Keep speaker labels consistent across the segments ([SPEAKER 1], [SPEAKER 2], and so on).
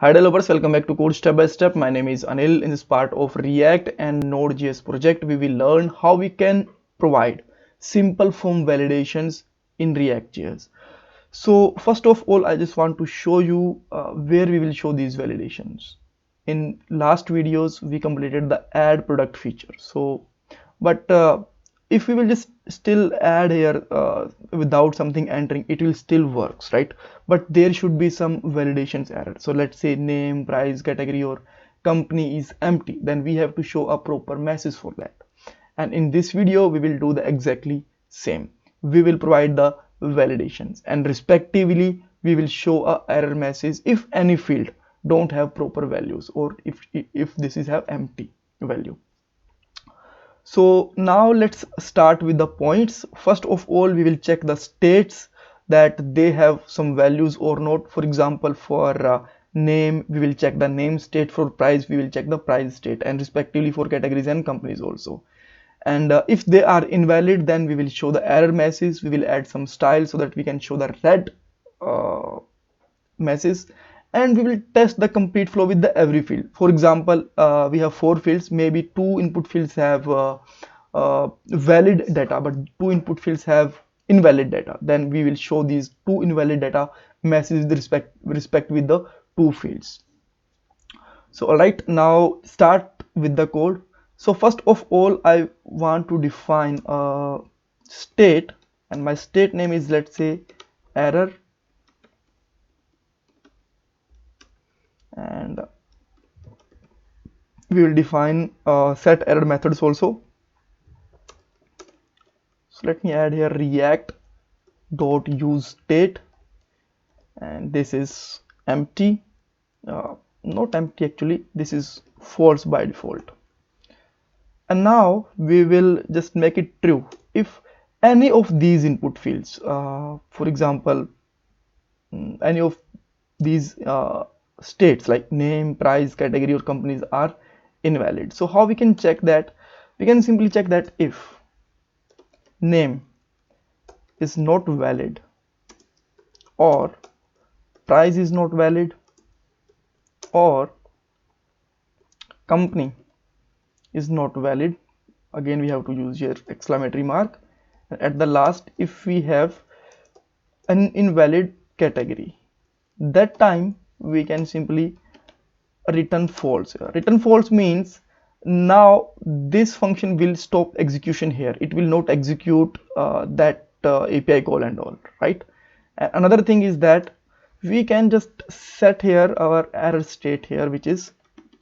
[SPEAKER 1] Hi developers, welcome back to Code Step by Step. My name is Anil. In this part of React and Node.js project, we will learn how we can provide simple form validations in React.js. So first of all, I just want to show you where we will show these validations. In last videos, we completed the add product feature. But if we will just still add here without something entering, it will still works, right? But there should be some validations error. So let's say name, price, category, or company is empty, then we have to show a proper message for that. And in this video we will do the exactly same. We will provide the validations, and respectively we will show a error message if any field don't have proper values, or if this is have empty value. So now let's start with the points. First of all, we will check the states, that they have some values or not. For example, for name, we will check the name state. For price, we will check the price state, and respectively for categories and companies also. And if they are invalid, then we will show the error message. We will add some style so that we can show the red uh, message, and we will test the complete flow with the every field. For example, we have four fields, maybe two input fields have valid data, but two input fields have invalid data. Then we will show these two invalid data messages with respect with the two fields. So alright, now start with the code. So first of all, I want to define a state, and my state name is, let's say, error, and we will define set error methods also. So let me add here react dot use state, and this is empty, not empty actually, this is false by default. And now we will just make it true if any of these input fields, for example, any of these states like name, price, category, or companies are invalid. So how we can check that? We can simply check that if name is not valid, or price is not valid, or company is not valid, again we have to use here exclamatory mark. At the last, if we have an invalid category, that time we can simply return false. Return false means now this function will stop execution here. It will not execute that API call and all, right? Another thing is that we can just set here our error state here, which is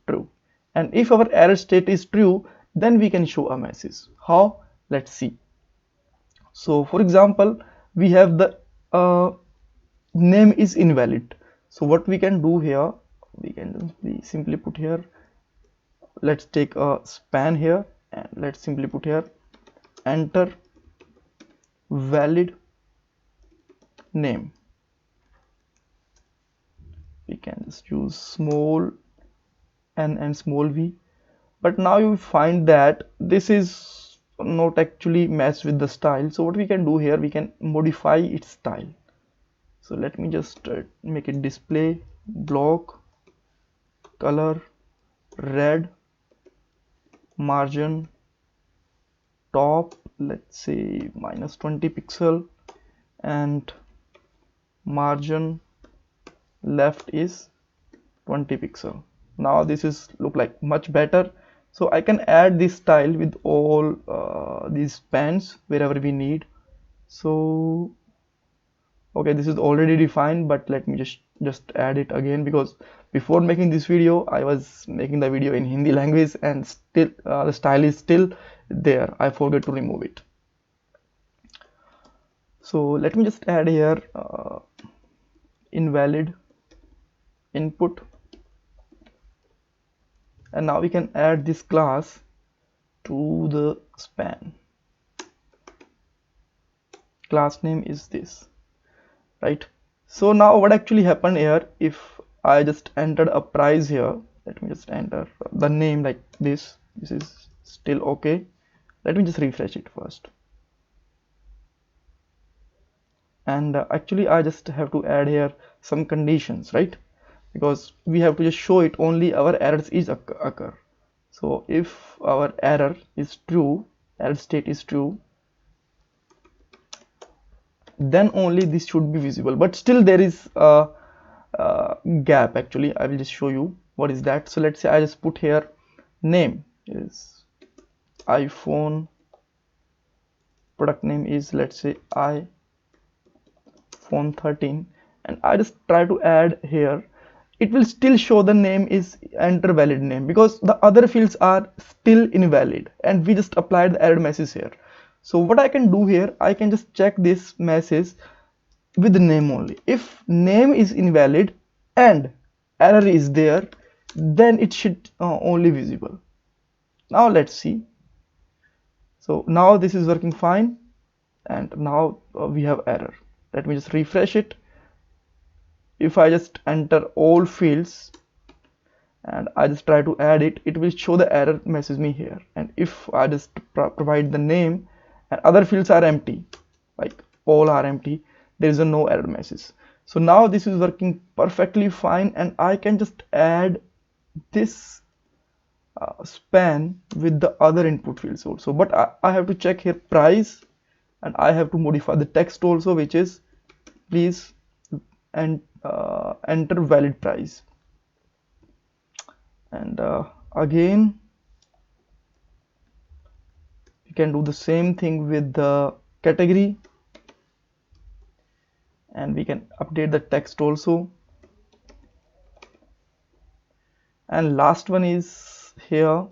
[SPEAKER 1] true. And if our error state is true, then we can show a message. How? Let's see. So for example, we have the name is invalid. So what we can do here, we can simply put here, let's take a span here, and let's simply put here enter valid name. We can just use small n and small v, but now you find that this is not actually matched with the style. So what we can do here, we can modify its style. So let me just make it display block color red, margin top, let's say -20 pixel, and margin left is 20 pixel. Now this is look like much better. So I can add this style with all these spans wherever we need. So okay, this is already defined, but let me just add it again, because before making this video I was making the video in Hindi language, and still the style is still there. I forgot to remove it. So let me just add here invalid input, and now we can add this class to the span. Class name is this, right? So now what actually happened here, if I just entered a price here, let me just enter the name like this is still okay. Let me just refresh it first. And actually I just have to add here some conditions, right? because we have to just show it only our errors is occur. So if our error is true, error state is true, then only this should be visible, but still there is a gap. Actually, I will just show you what is that. So let's say I just put here name is iPhone, product name is, let's say, iPhone 13, and I just try to add here. It will still show the name is enter valid name because the other fields are still invalid and we just applied the error message here. So what I can do here, I can just check this message with the name only. If name is invalid and error is there, then it should only visible. Now let's see. So now this is working fine, and now we have error. Let me just refresh it. If I just enter all fields and I just try to add it, it will show the error message me here. And if I just provide the name and other fields are empty, like all are empty, there is a no error message. So now this is working perfectly fine, and I can just add this span with the other input fields also. But I have to check here price, and I have to modify the text also, which is please and enter valid price. And again you can do the same thing with the category, and we can update the text also. And last one is here,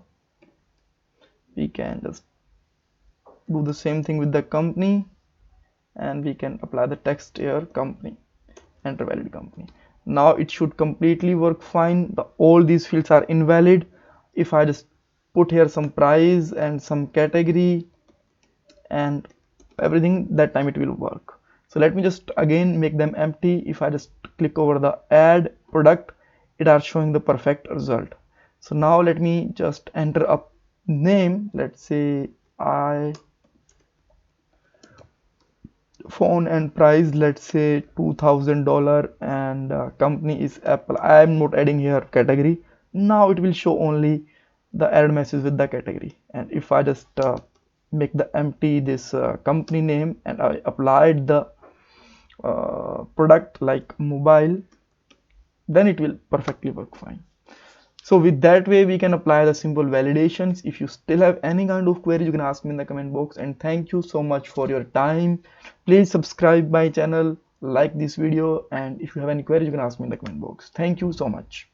[SPEAKER 1] we can just do the same thing with the company, and we can apply the text here, company, enter valid company. Now it should completely work fine. All these fields are invalid. If I just put here some price and some category and everything, that time it will work. So let me just again make them empty. If I just click over the add product, it are showing the perfect result. So now let me just enter a name, let's say iPhone, and price, let's say $2,000, and company is Apple. I am not adding here category. Now it will show only the error message with the category. And if I just make the empty this company name and I applied the product like mobile, then it will perfectly work fine. So with that way we can apply the simple validations. If you still have any kind of query, you can ask me in the comment box. And thank you so much for your time. Please subscribe my channel, like this video, and if you have any queries, you can ask me in the comment box. Thank you so much.